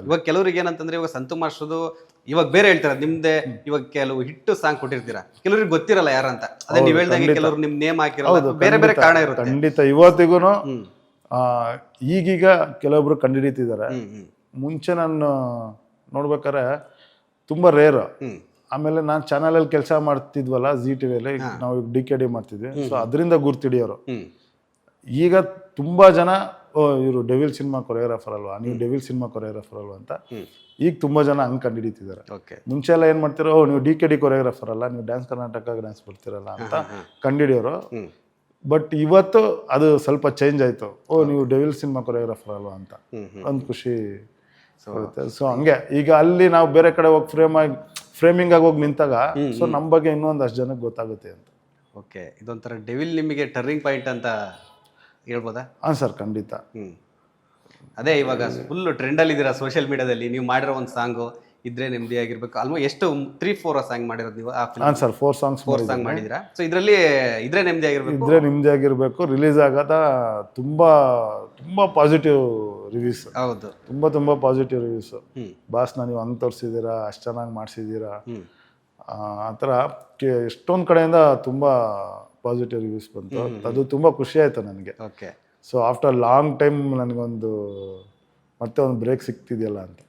ಇವಾಗ ಕೆಲವರಿಗೆ ಏನಂತಂದ್ರೆ ಇವಾಗ ಸಂತು ಮಾಸ್ಟರ್ದು ಇವಾಗ ಬೇರೆ ಹೇಳ್ತಾರೆ ನಿಮ್ದೆ ಇವಾಗ ಕೆಲವು ಹಿಟ್ ಸಾಂಗ್ ಕೊಟ್ಟಿರ್ತೀರಾ, ಕೆಲವ್ರಿಗೆ ಗೊತ್ತಿರಲ್ಲ ಯಾರಂತ. ಅದೇ ನೀವ್ ಹೇಳ್ದಂಗೆ ಕೆಲವರು ನಿಮ್ ನೇಮ್ ಹಾಕಿರಲ್ಲ, ಬೇರೆ ಬೇರೆ ಕಾರಣ ಇರುತ್ತೆ. ಖಂಡಿತ ಇವತ್ತಿಗೂನು ಈಗೀಗ ಕೆಲವೊಬ್ರು ಕಂಡುಹಿಡಿತಿದ್ದಾರೆ. ಮುಂಚೆ ನಾನು ನೋಡ್ಬೇಕಾರೆ ತುಂಬಾ ರೇರ್. ಆಮೇಲೆ ನಾನು ಚಾನಲಲ್ಲಿ ಕೆಲಸ ಮಾಡ್ತಿದ್ವಲ್ಲ ಜಿ ಟಿವಿಯಲ್ಲಿ, ನಾವು DKD ಮಾಡ್ತಿದ್ವಿ. ಸೊ ಅದರಿಂದ ಗುರ್ತಿಡಿಯೋರು. ಈಗ ತುಂಬಾ ಜನ ಇವರು ಡೆವಿಲ್ ಸಿನಿಮಾ ಕೊರಿಯೋಗ್ರಾಫರ್ ಅಲ್ವಾ, ನೀವು ಡೆವಿಲ್ ಸಿನಿಮಾ ಕೊರಿಯೋಗ್ರಾಫರ್ ಅಲ್ವಾ ಅಂತ ಈಗ ತುಂಬಾ ಜನ ಹಂಗೆ ಕಂಡುಹಿಡಿತಿದ್ದಾರೆ. ಮುಂಚೆ ಎಲ್ಲ ಏನ್ ಮಾಡ್ತಿರೋ, ನೀವು DKD ಕೊರಿಯೋಗ್ರಾಫರ್ ಅಲ್ಲ, ನೀವು ಡ್ಯಾನ್ಸ್ ಕರ್ನಾಟಕ ಡ್ಯಾನ್ಸ್ ಬರ್ತಿರಲ್ಲ ಅಂತ ಕಂಡುಹಿಡಿಯೋರು. ಬಟ್ ಇವತ್ತು ಅದು ಸ್ವಲ್ಪ ಚೇಂಜ್ ಆಯ್ತು. ನೀವು ಡೆವಿಲ್ ಸಿನಿಮಾ ಕೊರಿಯೋಗ್ರಾಫರ್ ಅಲ್ವಾ ಅಂತ ಒಂದು ಖುಷಿ ಬರುತ್ತೆ. ಸೊ ಹಂಗೆ ಈಗ ಅಲ್ಲಿ ನಾವು ಬೇರೆ ಕಡೆ ಹೋಗಿ ಫ್ರೇಮಿಂಗ್ ಆಗಿ ಹೋಗಿ ನಿಂತಾಗ ಸೊ ನಮ್ಮ ಬಗ್ಗೆ ಇನ್ನೊಂದಷ್ಟು ಜನಕ್ಕೆ ಗೊತ್ತಾಗುತ್ತೆ ಅಂತ. ಓಕೆ, ಇದೊಂಥರ ಡೆವಿಲ್ ನಿಮಗೆ ಟರ್ನಿಂಗ್ ಪಾಯಿಂಟ್ ಅಂತ ಹೇಳ್ಬೋದಾ? ಹಾಂ ಸರ್, ಖಂಡಿತ. ಅದೇ ಇವಾಗ ಫುಲ್ ಟ್ರೆಂಡಲ್ಲಿ ಇದ್ದೀರಾ ಸೋಷಿಯಲ್ ಮೀಡಿಯಾದಲ್ಲಿ. ನೀವು ಮಾಡಿರೋ ಒಂದು ಸಾಂಗು ಇದ್ರೆ ನೆಮ್ಮದಿ ಆಗಿರ್ಬೇಕು, ಆಲ್ಮೋಸ್ಟ್ ಎಷ್ಟು 3-4 ಸಾಂಗ್ ಮಾಡಿರೋದು ನೀವು? ಹಾಂ ಸರ್, 4 ಸಾಂಗ್ ಮಾಡಿದ್ದೀರಾ. ಸೊ ಇದರಲ್ಲಿ ಇದ್ರೆ ನೆಮ್ಮದಿ ಆಗಿರ್ಬೇಕು ರಿಲೀಸ್ ಆಗದ ತುಂಬಾ ತುಂಬಾ ಪಾಸಿಟಿವ್ ರಿವ್ಯೂಸ್. ಹೌದು, ತುಂಬಾ ಪಾಸಿಟಿವ್ ರಿವ್ಯೂಸ್. ಬಾಸ್ ನೀವು ಹಂಗೆ ತೋರಿಸಿದ್ದೀರಾ, ಅಷ್ಟು ಚೆನ್ನಾಗಿ ಮಾಡಿಸಿದ್ದೀರಾ, ಆ ಥರ ಎಷ್ಟೊಂದು ಕಡೆಯಿಂದ ತುಂಬಾ ಪಾಸಿಟಿವ್ ರಿವ್ಯೂಸ್ ಬಂತು. ಅದು ತುಂಬಾ ಖುಷಿ ಆಯ್ತು ನನಗೆ. Okay, so after long time ನನಗೊಂದು ಮತ್ತೆ ಒಂದು ಬ್ರೇಕ್ ಸಿಗ್ತಿದೆಯಲ್ಲ ಅಂತ.